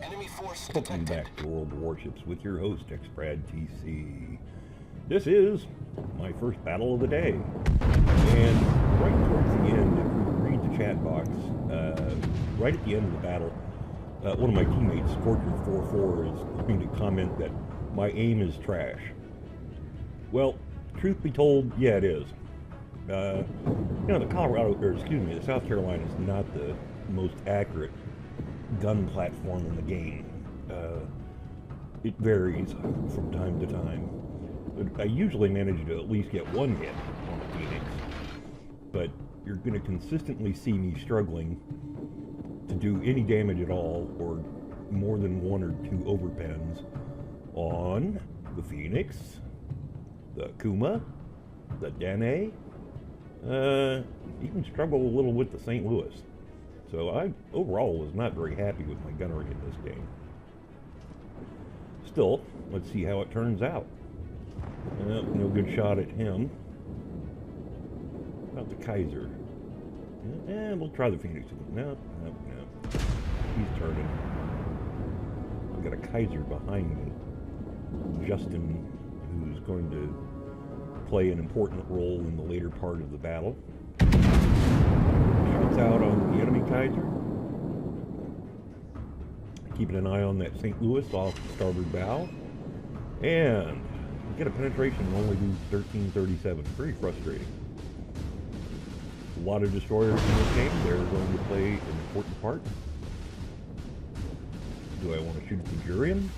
Enemy force Welcome detected. back to World of Warships with your host, XBradTC. This is my first battle of the day. And right towards the end, if you read the chat box, right at the end of the battle, one of my teammates, Scorcher44, is going to comment that my aim is trash. Well, truth be told, yeah, it is. The South Carolina is not the most accurate gun platform in the game. It varies from time to time. But I usually manage to at least get one hit on a Phoenix. But you're going to consistently see me struggling to do any damage at all, or more than one or two overpens on the Phoenix, the Kuma, the Dene, even struggle a little with the St. Louis. So I overall was not very happy with my gunnery in this game. Still, let's see how it turns out. No good shot at him. How about the Kaiser? We'll try the Phoenix again. No. He's turning. I've got a Kaiser behind me. Justin, who's going to play an important role in the later part of the battle. Shots out on the enemy Kaiser. Keeping an eye on that St. Louis off the starboard bow. And get a penetration and only do 1337. Pretty frustrating. A lot of destroyers in this game. They're going to play an important part. Do I want to shoot at the Jurian?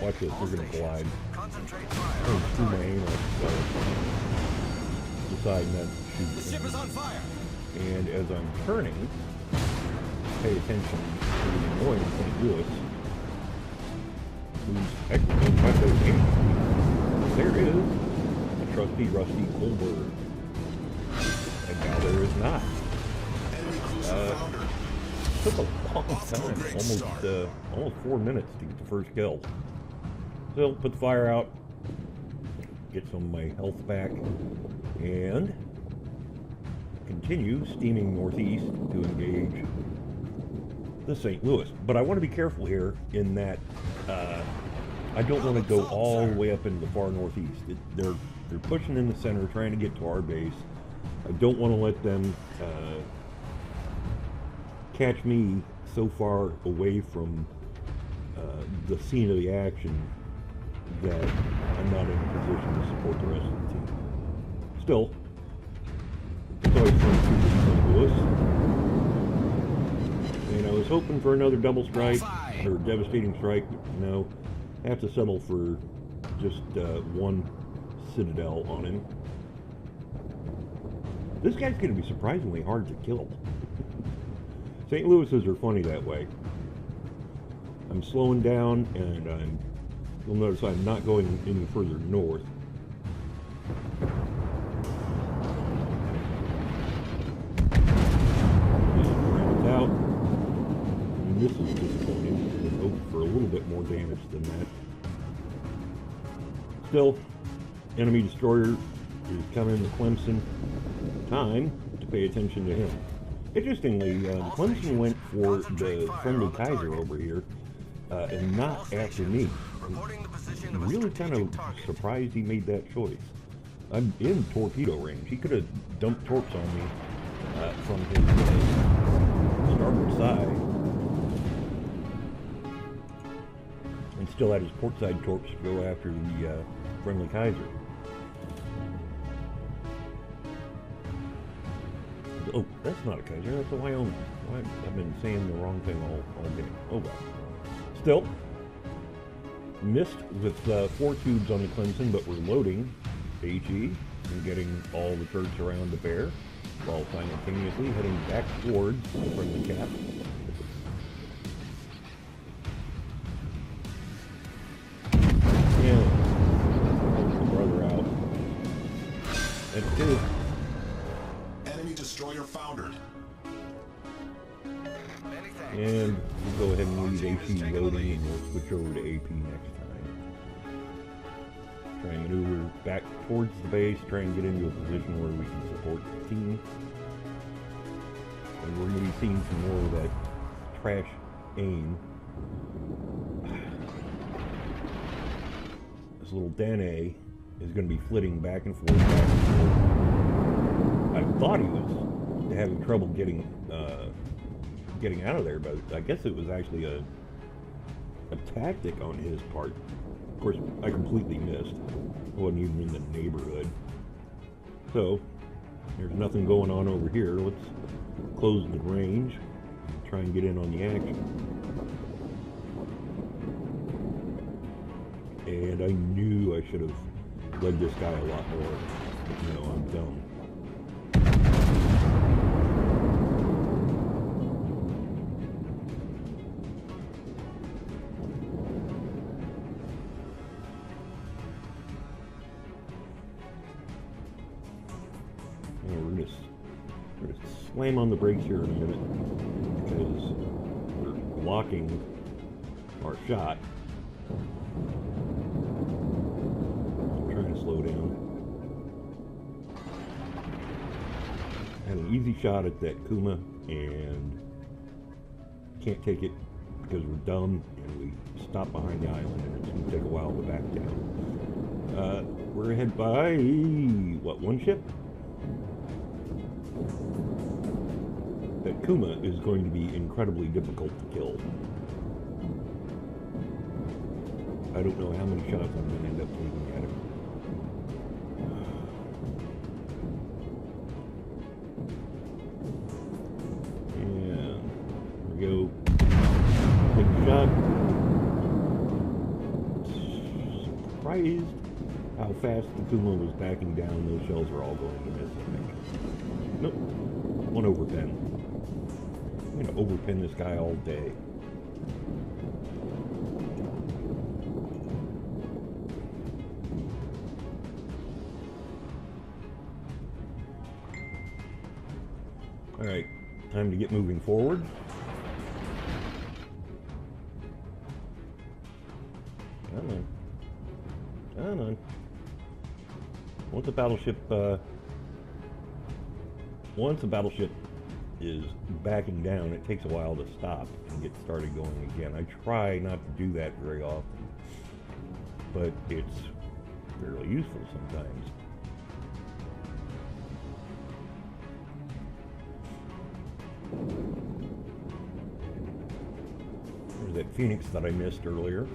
Watch this, we're going to collide. Concentrate Oh, fire. screw my aim up, so decide not to shoot The ship is on fire. And as I'm turning, pay attention to the annoying St. Louis, who's actually by those games. There is a trusty, rusty Colbert. And now there is not. Took a long time, almost 4 minutes to get the first kill. So, put the fire out, get some of my health back, and continue steaming northeast to engage the St. Louis. But I want to be careful here in that I don't want to go all the way up into the far northeast. They're pushing in the center, trying to get to our base. I don't want to let them catch me so far away from the scene of the action that I'm not in a position to support the rest of the team. Still, it's always fun to shoot St. Louis. And I was hoping for another double strike or devastating strike, but no. I have to settle for just one Citadel on him. This guy's going to be surprisingly hard to kill. St. Louis's are funny that way. I'm slowing down, and you'll notice I'm not going any further north. Rounds out. And this is disappointing. I would hope for a little bit more damage than that. Still, enemy destroyer is coming to Clemson. Time to pay attention to him. Interestingly, Clemson went for the friendly Kaiser over here, and not after me. I'm really kind of surprised he made that choice. I'm in torpedo range. He could have dumped torps on me from his starboard side, and still had his port side torps to go after the friendly Kaiser. Oh, that's not a Kaiser, that's a Wyoming. I've been saying the wrong thing all day. Oh well. Still, missed with 4 tubes on the Clemson, but we're loading HE and getting all the turrets around the bear, while simultaneously heading back towards the friendly cap. Yeah, help the brother out. And it is. Destroyer foundered. And we'll go ahead and leave AP loading, and we'll switch over to AP next time. Try and maneuver back towards the base, try and get into a position where we can support the team. And we're going to be seeing some more of that trash aim. This little Danae is going to be flitting back and forth, back and forth. I thought he was having trouble getting out of there, but I guess it was actually a tactic on his part. Of course, I completely missed. I wasn't even in the neighborhood. So, there's nothing going on over here. Let's close the range and try and get in on the action. And I knew I should have led this guy a lot more. But no, I'm dumb. We're gonna slam on the brakes here in a minute because we're blocking our shot. I'm trying to slow down. Had an easy shot at that Kuma and can't take it because we're dumb and we stop behind the island and it's going to take a while to back down. We're ahead by, what, one ship? That Kuma is going to be incredibly difficult to kill. I don't know how many shots I'm going to end up taking at him. Yeah, there we go. Take a shot. Surprised how fast the Kuma was backing down. Those shells are all going to miss, I think. Nope. 1 over 10. I'm going to overpin this guy all day. Alright, time to get moving forward. Come on. Come on. Once a battleship is backing down, it takes a while to stop and get started going again. I try not to do that very often, but it's fairly useful sometimes. There's that Phoenix that I missed earlier.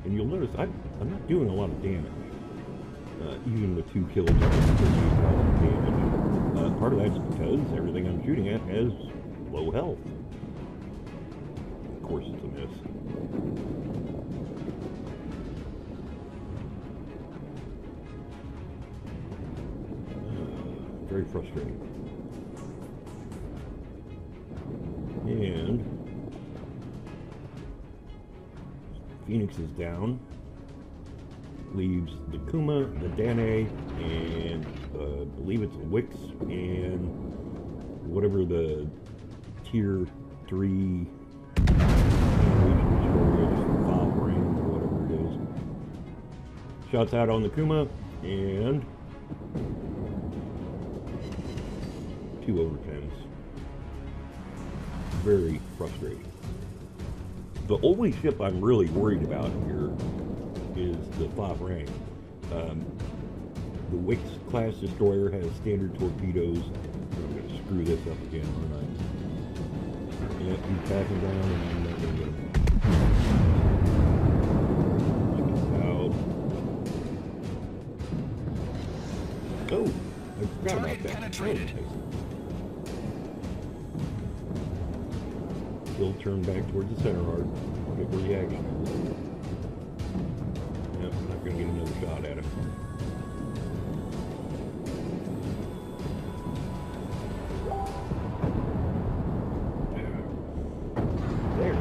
And you'll notice I'm not doing a lot of damage. Even with 2 kills, I'm damage. Part of that's because everything I'm shooting at has low health. Of course it's a miss. Very frustrating. And Phoenix is down. Leaves the Kuma, the Danae, and I believe it's a Wix and whatever the tier 3 file frame or whatever it is. Shots out on the Kuma and 2 over 10s. Very frustrating. The only ship I'm really worried about here is the 5 rank. The Wix class destroyer has standard torpedoes. I'm going to screw this up again, aren't I? Yeah, he's backing down and I'm not going to get him. Out. Oh, I forgot about that. Penetrated. Still turn back towards the center hard. Get where the action is. Yep, I'm not going to get another shot at him. There.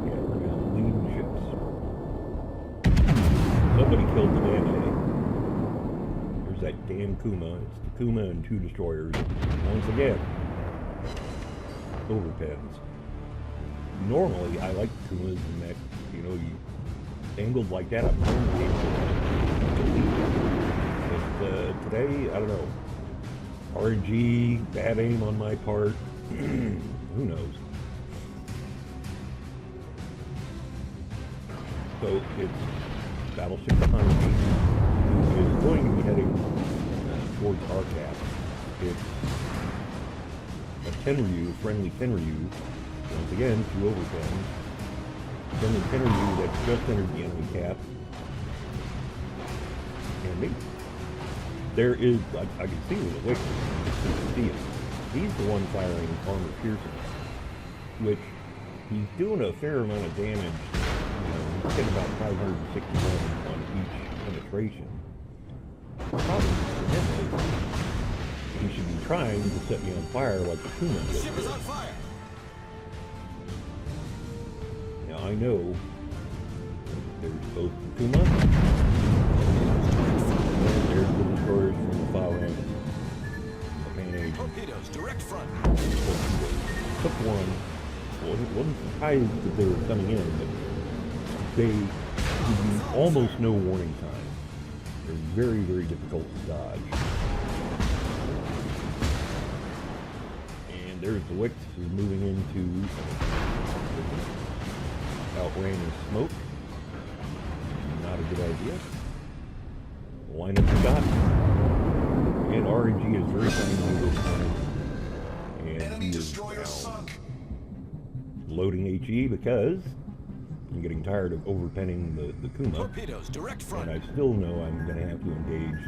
Yeah, we're going to lead ships. Somebody killed the Danae. There's that that damn Kuma. It's the Kuma and 2 destroyers. Once again, overpens. Normally, I like Kumas in that, you know, angled like that, I'm normally able to lead. But today, I don't know. RNG, bad aim on my part. Who knows? So it's Battleship behind me, who is going to be heading towards our cap. It's a Tenryu, friendly Tenryu. Once again, 2 overpens. Friendly Tenryu that's just entered the enemy cap. And me. There is, I can see with the wick, you can see it. He's the one firing armor piercing, which he's doing a fair amount of damage. You know, he's getting about 561 on each penetration. The problem for him is he should be trying to set me on fire like the Kuma did. Ship is on fire. Now I know there's both the Kuma and there's the destroyers from the file range. Torpedoes, direct front. Took one. Well, it wasn't surprised that they were coming in, but they give you almost no warning time. They're very, very difficult to dodge. And there's the Wix who's moving into outran the smoke. Not a good idea. Line up the shot. And RNG is very tiny this time. And he is now loading HE because I'm getting tired of overpenning the Kuma. Torpedoes, direct front. And I still know I'm going to have to engage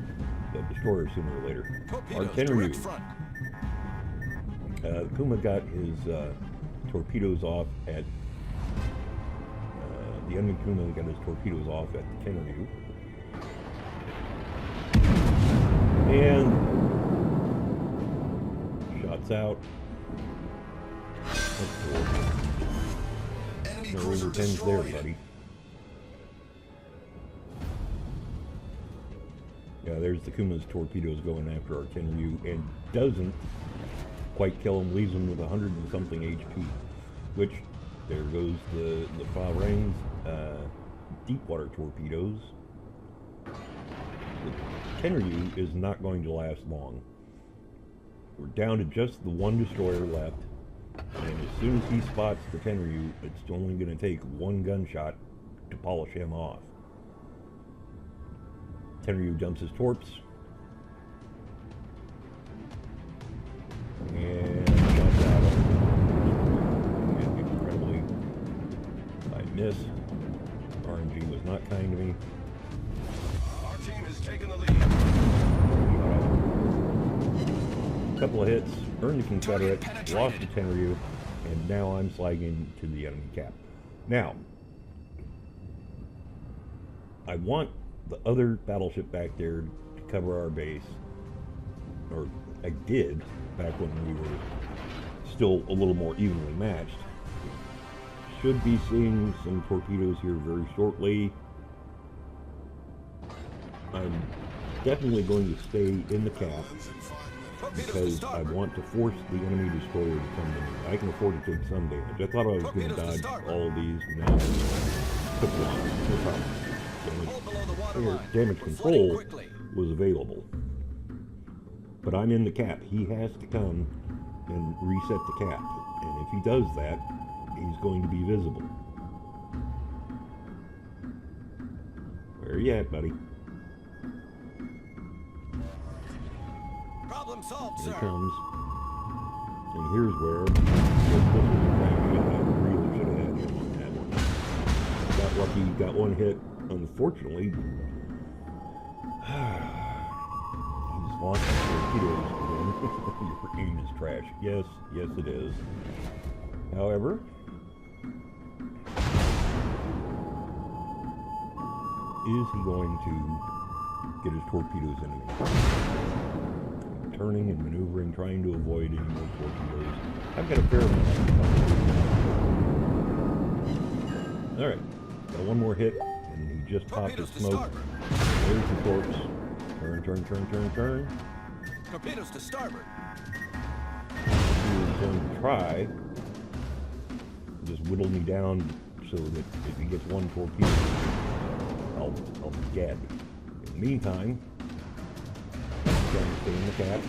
the destroyer sooner or later. Torpedoes, direct front. Kuma got his torpedoes off at the enemy Kuma got his torpedoes off at the Tenryu. And shots out. That's cool. No overpens there, buddy. Yeah, there's the Kuma's torpedoes going after our Tenryu and doesn't quite kill him, leaves him with 100 and something HP. Which, there goes the Fa Rang's deep water torpedoes. The Tenryu is not going to last long. We're down to just the 1 destroyer left, and as soon as he spots the Tenryu, it's only going to take 1 gunshot to polish him off. Tenryu dumps his torps, and shots out of him. And incredibly, I miss. RNG was not kind to me. Our team is taking the lead. Couple of hits, earned the Confederate, lost the Tenryu, and now I'm sliding to the enemy cap. Now, I want the other battleship back there to cover our base, or I did back when we were still a little more evenly matched. Should be seeing some torpedoes here very shortly. I'm definitely going to stay in the cap because I want to force the enemy destroyer to come to me. I can afford to take some damage. I thought I was going to dodge all of these. No, took one. No problem. Damage control was available. But I'm in the cap. He has to come and reset the cap. And if he does that, he's going to be visible. Where are you at, buddy? Problem solved, Here sir. it comes. And here's where this was a crack shot. I really should have had him on that one. Got lucky, got 1 hit. Unfortunately, he's lost his torpedoes again. Your aim is trash. Yes, yes it is. However, is he going to get his torpedoes in again? Turning and maneuvering, trying to avoid any more torpedoes. I've got a fair amount of Alright, got 1 more hit, and he just popped his smoke. There's the torps. Turn, turn, turn, turn, turn. Torpedoes to starboard. He was going to try just whittle me down so that if he gets one torpedo, I'll be dead. In the meantime, I'm trying to stay in the cap.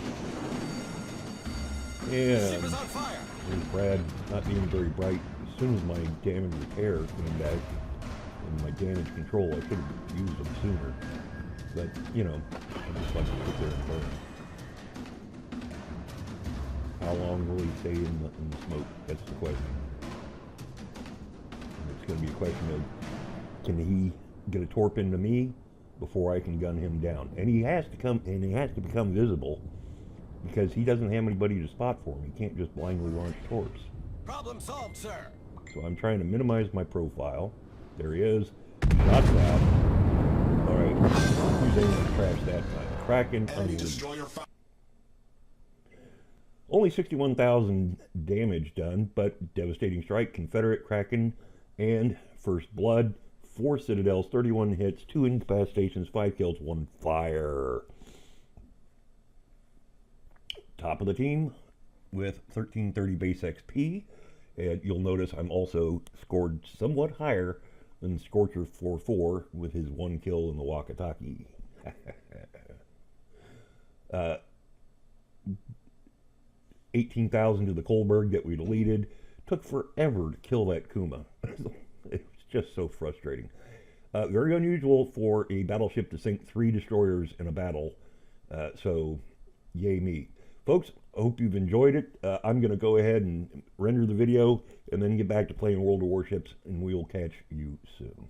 Ship And is on fire. there's Brad not being very bright. As soon as my damage repair came back and my damage control, I could have used them sooner. But, you know, I just like to sit there and burn. How long will he stay in the smoke? That's the question. And it's going to be a question of, can he get a torp into me before I can gun him down? And he has to come, and he has to become visible, because he doesn't have anybody to spot for him. He can't just blindly launch torps. Problem solved, sir. So I'm trying to minimize my profile. There he is. Shots out. All right. Who's aiming to trash that time? Kraken. Enemy destroyer fire. Only 61,000 damage done, but devastating strike. Confederate Kraken and First Blood. 4 Citadels, 31 hits, 2 incapacitations, 5 kills, 1 fire. Top of the team with 1330 base XP. And you'll notice I'm also scored somewhat higher than Scorcher 4-4 with his 1 kill in the walkie-talkie. 18,000 to the Kolberg that we deleted. Took forever to kill that Kuma. It was just so frustrating. Very unusual for a battleship to sink 3 destroyers in a battle. So, yay me. Folks, I hope you've enjoyed it. I'm going to go ahead and render the video and then get back to playing World of Warships, and we'll catch you soon.